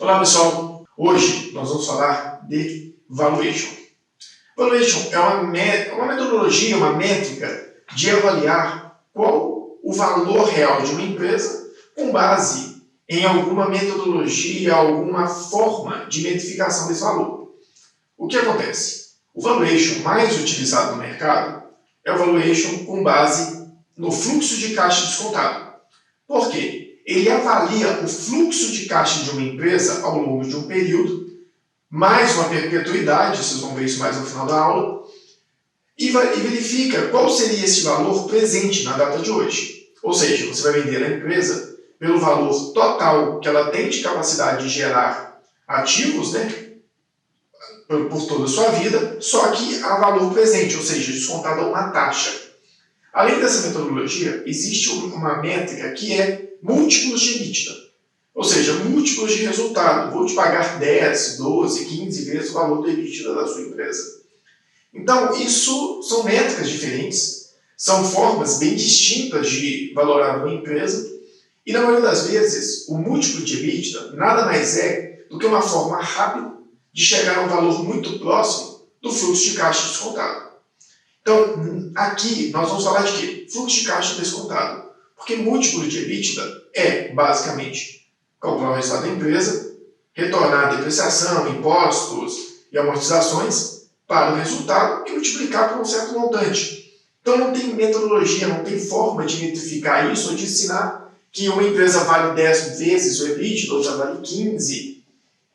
Olá pessoal, hoje nós vamos falar de valuation. Valuation é uma metodologia, uma métrica de avaliar qual o valor real de uma empresa com base em alguma metodologia, alguma forma de metrificação desse valor. O que acontece? O valuation mais utilizado no mercado é o valuation com base no fluxo de caixa descontado. Por quê? Ele avalia o fluxo de caixa de uma empresa ao longo de um período, mais uma perpetuidade, vocês vão ver isso mais no final da aula, e verifica qual seria esse valor presente na data de hoje. Ou seja, você vai vender a empresa pelo valor total que ela tem de capacidade de gerar ativos, por toda a sua vida, só que a valor presente, ou seja, descontado a uma taxa. Além dessa metodologia, existe uma métrica que é múltiplos de EBITDA, ou seja, múltiplos de resultado. Vou te pagar 10, 12, 15 vezes o valor do EBITDA da sua empresa. Então, isso são métricas diferentes, são formas bem distintas de valorar uma empresa, e na maioria das vezes, o múltiplo de EBITDA nada mais é do que uma forma rápida de chegar a um valor muito próximo do fluxo de caixa descontado. Então, aqui nós vamos falar de quê? Fluxo de caixa descontado. Porque múltiplo de EBITDA é, basicamente, calcular o resultado da empresa, retornar a depreciação, impostos e amortizações para o resultado e multiplicar por um certo montante. Então, não tem metodologia, não tem forma de metrificar isso ou de ensinar que uma empresa vale 10 vezes o EBITDA, outra vale 15.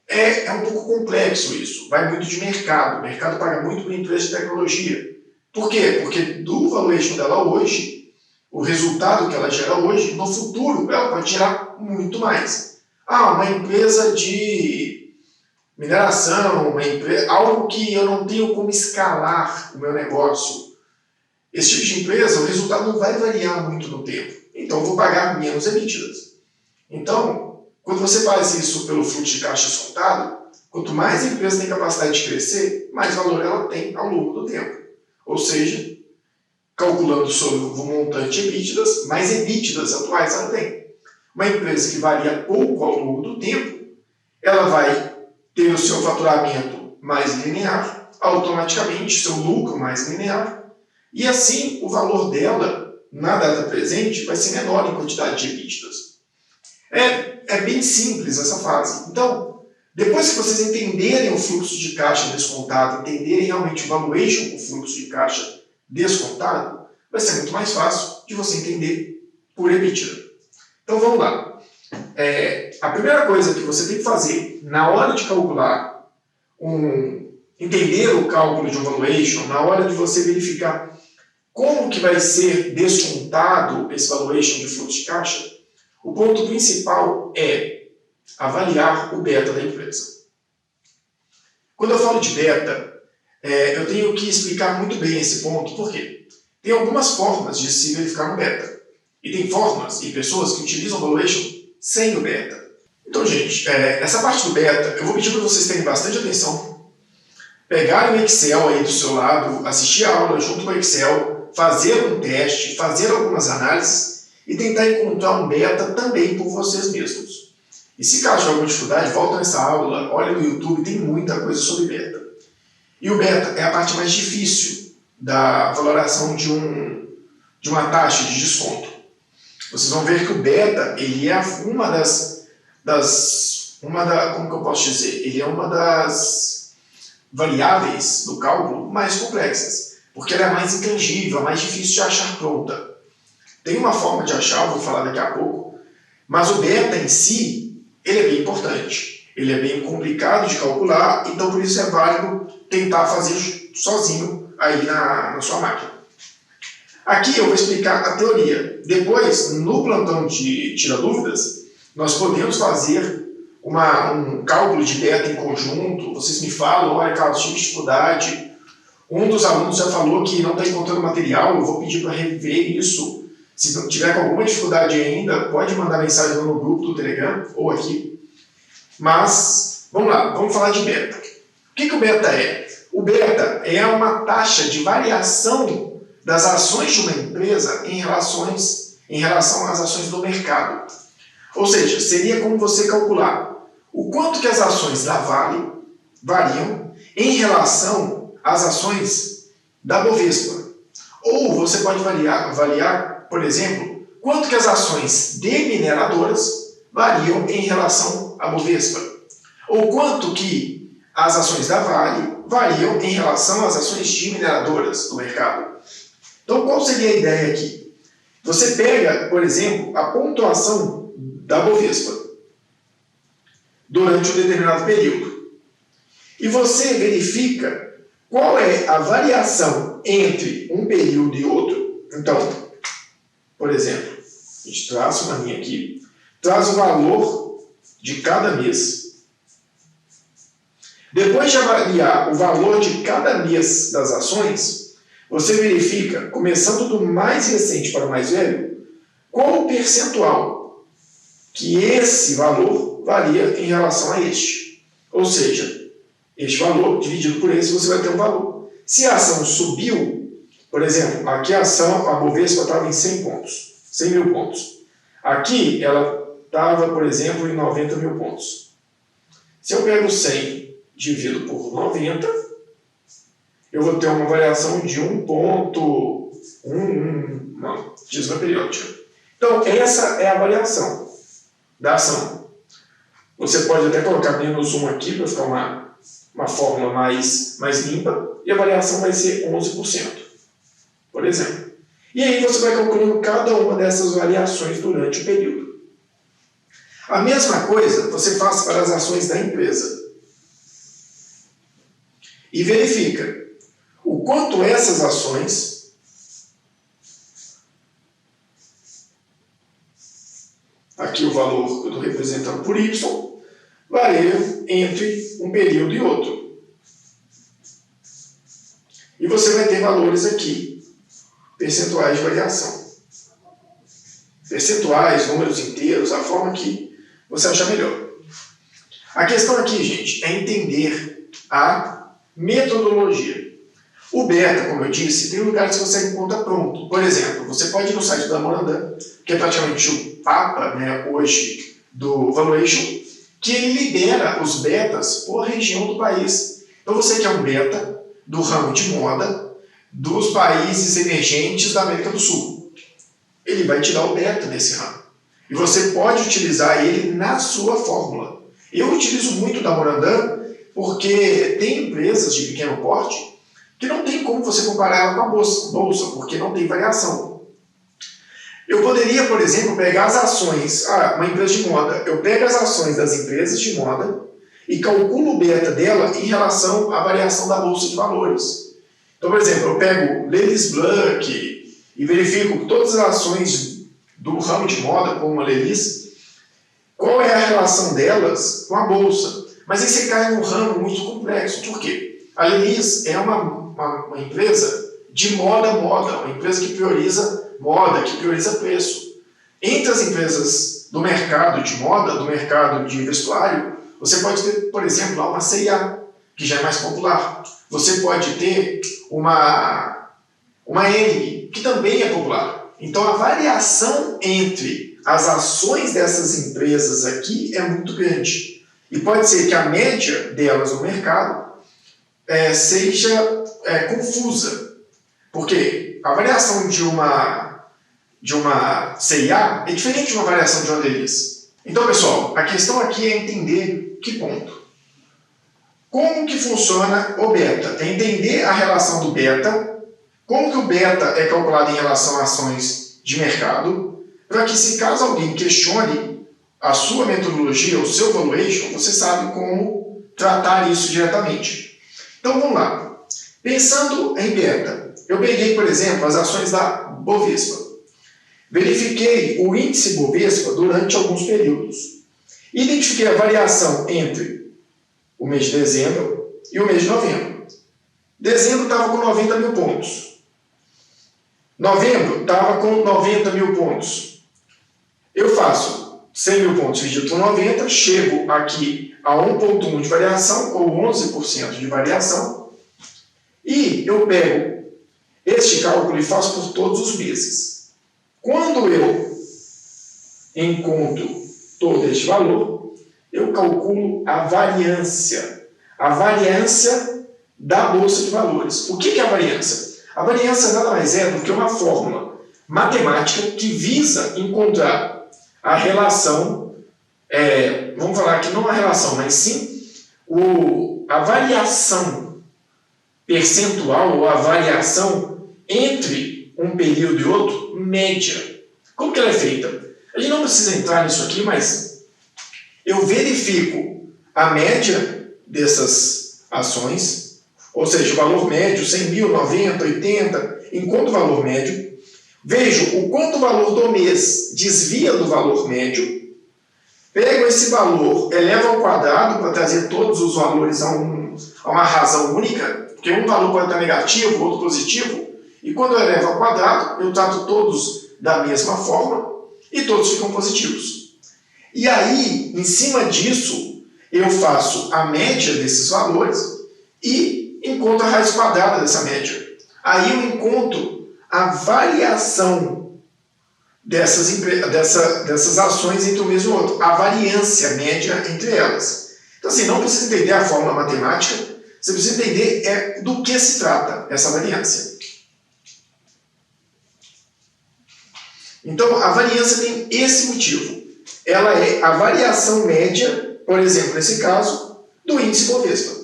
É um pouco complexo isso. Vai muito de mercado. O mercado paga muito para empresas de tecnologia. Por quê? Porque do valuation dela hoje, o resultado que ela gera hoje, no futuro, ela pode gerar muito mais. Uma empresa de mineração, algo que eu não tenho como escalar o meu negócio. Esse tipo de empresa, o resultado não vai variar muito no tempo. Então, eu vou pagar menos EBITDAs. Então, quando você faz isso pelo fluxo de caixa descontado, quanto mais a empresa tem capacidade de crescer, mais valor ela tem ao longo do tempo. Ou seja, calculando sobre o montante EBITDAs, mais EBITDAs atuais ela tem. Uma empresa que varia pouco ao longo do tempo, ela vai ter o seu faturamento mais linear, automaticamente seu lucro mais linear, e assim o valor dela, na data presente, vai ser menor em quantidade de EBITDAs. É bem simples essa fase. Então, depois que vocês entenderem o fluxo de caixa descontado, entenderem realmente o valuation com o fluxo de caixa descontado, vai ser muito mais fácil de você entender por EBITDA. Então vamos lá. A primeira coisa que você tem que fazer na hora de calcular, entender o cálculo de um valuation, na hora de você verificar como que vai ser descontado esse valuation de fluxo de caixa, o ponto principal é avaliar o beta da empresa. Quando eu falo de beta, eu tenho que explicar muito bem esse ponto, por quê? Tem algumas formas de se verificar um beta. E tem formas e pessoas que utilizam o valuation sem o beta. Então, gente, essa parte do beta, eu vou pedir para vocês terem bastante atenção. Pegarem o Excel aí do seu lado, assistir a aula junto com o Excel, fazer um teste, fazer algumas análises e tentar encontrar um beta também por vocês mesmos. E se caso tiver alguma dificuldade, volta nessa aula, olha no YouTube, tem muita coisa sobre beta. E o beta é a parte mais difícil da valoração de uma taxa de desconto. Vocês vão ver que o beta, ele é uma das variáveis do cálculo mais complexas, porque ela é mais intangível, mais difícil de achar pronta. Tem uma forma de achar, eu vou falar daqui a pouco, mas o beta em si, ele é bem importante. Ele é bem complicado de calcular, então por isso é válido tentar fazer sozinho aí na sua máquina. Aqui eu vou explicar a teoria. Depois, no plantão de Tira Dúvidas, nós podemos fazer um cálculo de beta em conjunto. Vocês me falam, olha, Carlos, tive dificuldade. Um dos alunos já falou que não está encontrando material, eu vou pedir para rever isso. Se não tiver com alguma dificuldade ainda, pode mandar mensagem no grupo do Telegram ou aqui. Mas, vamos lá, vamos falar de beta. O que o beta é? O beta é uma taxa de variação das ações de uma empresa em relação às ações do mercado. Ou seja, seria como você calcular o quanto que as ações da Vale variam em relação às ações da Bovespa. Ou você pode avaliar, por exemplo, quanto que as ações de mineradoras variam em relação à Bovespa. Ou quanto que as ações da Vale variam em relação às ações de mineradoras do mercado. Então, qual seria a ideia aqui? Você pega, por exemplo, a pontuação da Bovespa durante um determinado período e você verifica qual é a variação entre um período e outro. Então, por exemplo, a gente traça uma linha aqui, traz o valor de cada mês. Depois de avaliar o valor de cada mês das ações, você verifica, começando do mais recente para o mais velho, qual o percentual que esse valor varia em relação a este. Ou seja, este valor dividido por esse, você vai ter um valor. Se a ação subiu, por exemplo, aqui a ação, a Bovespa estava em 100 pontos, 100 mil pontos. Aqui ela estava, por exemplo, em 90 mil pontos. Se eu pego 100 dividido por 90, eu vou ter uma variação de 1,11, não, dízima periódica. Então, essa é a variação da ação. Você pode até colocar menos 1 aqui para ficar uma fórmula mais limpa, e a variação vai ser 11%, por exemplo. E aí você vai calculando cada uma dessas variações durante o período. A mesma coisa você faz para as ações da empresa. E verifica o quanto essas ações aqui o valor que eu estou representando por Y variam entre um período e outro. E você vai ter valores aqui, percentuais de variação. Percentuais, números inteiros, a forma que você achar melhor. A questão aqui, gente, é entender a metodologia. O beta, como eu disse, tem lugares que você encontra pronto. Por exemplo, você pode ir no site da Morandam, que é praticamente o papa, né, hoje do Valuation, que ele libera os betas por região do país. Então você quer um beta do ramo de moda dos países emergentes da América do Sul. Ele vai te dar o beta desse ramo. E você pode utilizar ele na sua fórmula. Eu utilizo muito da Morandam porque tem empresas de pequeno porte que não tem como você comparar ela com a bolsa, porque não tem variação. Eu poderia, por exemplo, pegar as ações, uma empresa de moda, eu pego as ações das empresas de moda e calculo o beta dela em relação à variação da bolsa de valores. Então, por exemplo, eu pego Lelis Blanc e verifico todas as ações do ramo de moda, como a Lelis, qual é a relação delas com a bolsa. Mas aí você cai num ramo muito complexo. Por quê? A Lelis é uma empresa de moda, uma empresa que prioriza moda, que prioriza preço. Entre as empresas do mercado de moda, do mercado de vestuário, você pode ter, por exemplo, lá uma C&A, que já é mais popular. Você pode ter uma N, que também é popular. Então a variação entre as ações dessas empresas aqui é muito grande. E pode ser que a média delas no mercado seja confusa. Porque a variação de uma C&A é diferente de uma variação de uma Lelis. Então, pessoal, a questão aqui é entender que ponto. Como que funciona o beta? É entender a relação do beta, como que o beta é calculado em relação a ações de mercado, para que se caso alguém questione a sua metodologia, o seu valuation, você sabe como tratar isso diretamente. Então vamos lá. Pensando em beta, eu peguei, por exemplo, as ações da Bovespa. Verifiquei o índice Bovespa durante alguns períodos. Identifiquei a variação entre o mês de dezembro e o mês de novembro. Dezembro estava com 90 mil pontos. Novembro estava com 90 mil pontos. Eu faço 100 mil pontos dividido por 90, chego aqui a 1,1 de variação, ou 11% de variação, e eu pego este cálculo e faço por todos os meses. Quando eu encontro todo este valor, Eu calculo a variância da Bolsa de Valores. O que é a variância? A variância nada mais é do que uma fórmula matemática que visa encontrar a relação, vamos falar aqui não a relação, mas sim a variação percentual ou a variação entre um período e outro, média. Como que ela é feita? A gente não precisa entrar nisso aqui, mas eu verifico a média dessas ações, ou seja, o valor médio, 100 mil, 90, 80, encontro o valor médio, vejo o quanto o valor do mês desvia do valor médio, pego esse valor, elevo ao quadrado para trazer todos os valores a uma razão única, porque um valor pode estar negativo, outro positivo, e quando eu elevo ao quadrado, eu trato todos da mesma forma e todos ficam positivos. E aí, em cima disso, eu faço a média desses valores e encontro a raiz quadrada dessa média. Aí eu encontro a variação dessas ações entre um mês e o outro, a variância média entre elas. Então, assim, não precisa entender a fórmula matemática, você precisa entender do que se trata essa variância. Então, a variância tem esse motivo. Ela é a variação média, por exemplo, nesse caso, do índice Bovespa.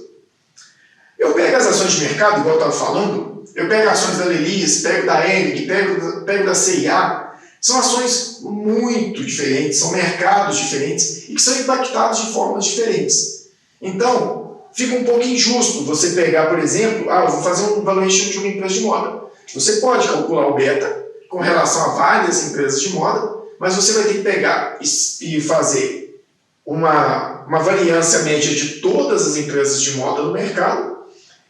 Eu pego as ações de mercado, igual eu estava falando, eu pego ações da Lelis, pego da Hering, pego da CIA, são ações muito diferentes, são mercados diferentes e que são impactados de formas diferentes. Então, fica um pouco injusto você pegar, por exemplo, eu vou fazer um valuation de uma empresa de moda. Você pode calcular o beta com relação a várias empresas de moda, mas você vai ter que pegar e fazer uma variância média de todas as empresas de moda no mercado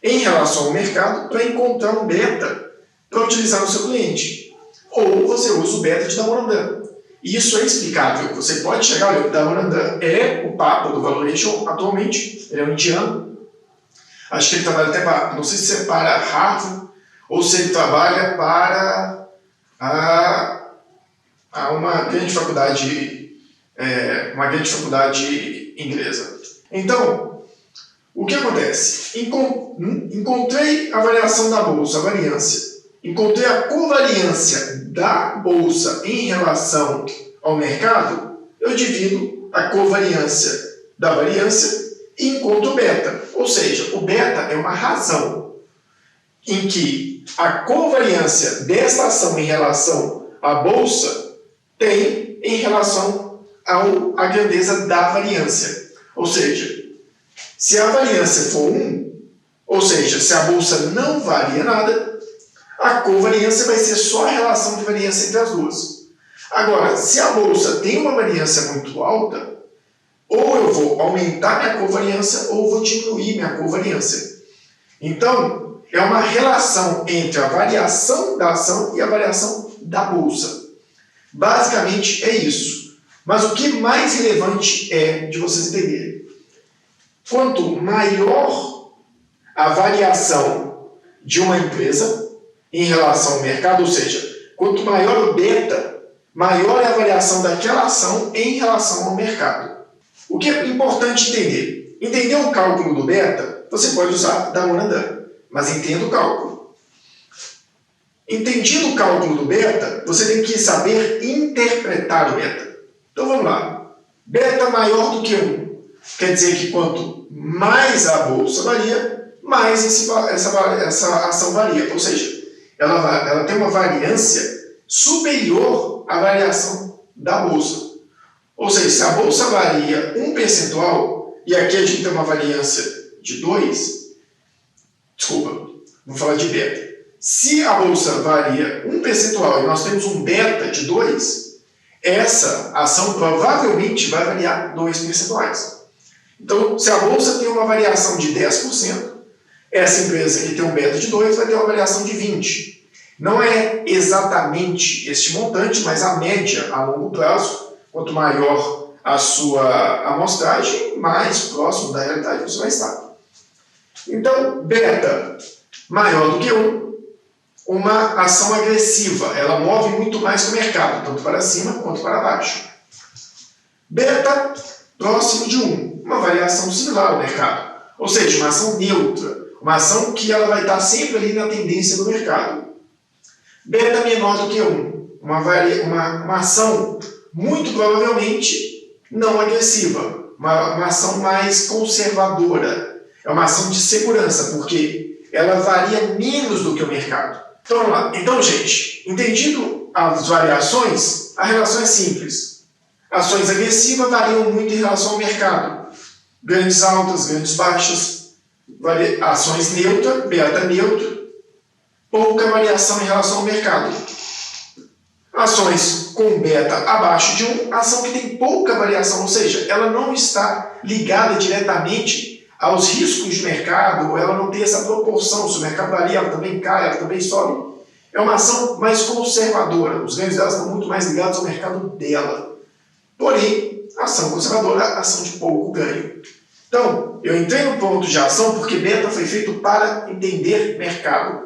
em relação ao mercado para encontrar um beta para utilizar no seu cliente. Ou você usa o beta de Damodaran. Isso é explicável. Você pode chegar, olha, o Damodaran é o papa do valuation atualmente, ele é um indiano. Acho que ele trabalha até para, não sei se é para Harvard ou se ele trabalha para uma grande faculdade inglesa. Então, o que acontece? Encontrei a variação da bolsa, a variância. Encontrei a covariância da bolsa em relação ao mercado, eu divido a covariância da variância e encontro o beta. Ou seja, o beta é uma razão em que a covariância desta ação em relação à bolsa tem em relação à grandeza da variância. Ou seja, se a variância for 1, ou seja, se a bolsa não varia nada, a covariância vai ser só a relação de variância entre as duas. Agora, se a bolsa tem uma variância muito alta, ou eu vou aumentar minha covariância ou vou diminuir minha covariância. Então, é uma relação entre a variação da ação e a variação da bolsa. Basicamente é isso. Mas o que mais relevante é de vocês entenderem? Quanto maior a variação de uma empresa em relação ao mercado, ou seja, quanto maior o beta, maior é a variação daquela ação em relação ao mercado. O que é importante entender? Entender o cálculo do beta, você pode usar Damodaran, mas entenda o cálculo. Entendido o cálculo do beta, você tem que saber interpretar o beta. Então vamos lá. Beta maior do que 1. Quer dizer que quanto mais a bolsa varia, mais essa ação varia. Ou seja, ela tem uma variância superior à variação da bolsa. Ou seja, se a bolsa varia 1 percentual, e aqui a gente tem uma variância de 2, vou falar de beta. Se a bolsa varia 1 percentual e nós temos um beta de 2, essa ação provavelmente vai variar 2 percentuais. Então, se a bolsa tem uma variação de 10%, essa empresa que tem um beta de 2 vai ter uma variação de 20%. Não é exatamente este montante, mas a média a longo prazo, quanto maior a sua amostragem, mais próximo da realidade você vai estar. Então, beta maior do que 1, uma ação agressiva, ela move muito mais que o mercado, tanto para cima quanto para baixo. Beta próximo de 1, uma variação similar ao mercado. Ou seja, uma ação neutra, uma ação que ela vai estar sempre ali na tendência do mercado. Beta menor do que 1, uma ação muito provavelmente não agressiva, uma ação mais conservadora. É uma ação de segurança, porque ela varia menos do que o mercado. Então, vamos lá. Então, gente, entendido as variações, a relação é simples. Ações agressivas variam muito em relação ao mercado. Grandes altas, grandes baixas. Ações neutra, beta neutra. Pouca variação em relação ao mercado. Ações com beta abaixo de 1, ação que tem pouca variação, ou seja, ela não está ligada diretamente aos riscos de mercado, ou ela não tem essa proporção, se o mercado varia, ela também cai, ela também sobe. É uma ação mais conservadora, os ganhos dela estão muito mais ligados ao mercado dela. Porém, ação conservadora, ação de pouco ganho. Então, eu entrei no ponto de ação porque beta foi feito para entender mercado.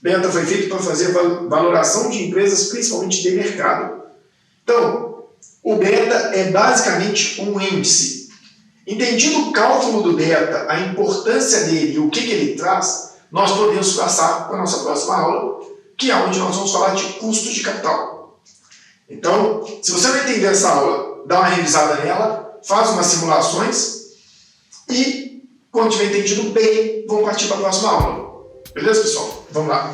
Beta foi feito para fazer valoração de empresas, principalmente de mercado. Então, o beta é basicamente um índice. Entendido o cálculo do beta, a importância dele e o que ele traz, nós podemos passar para a nossa próxima aula, que é onde nós vamos falar de custo de capital. Então, se você não entender essa aula, dá uma revisada nela, faz umas simulações e, quando tiver entendido bem, vamos partir para a próxima aula. Beleza, pessoal? Vamos lá.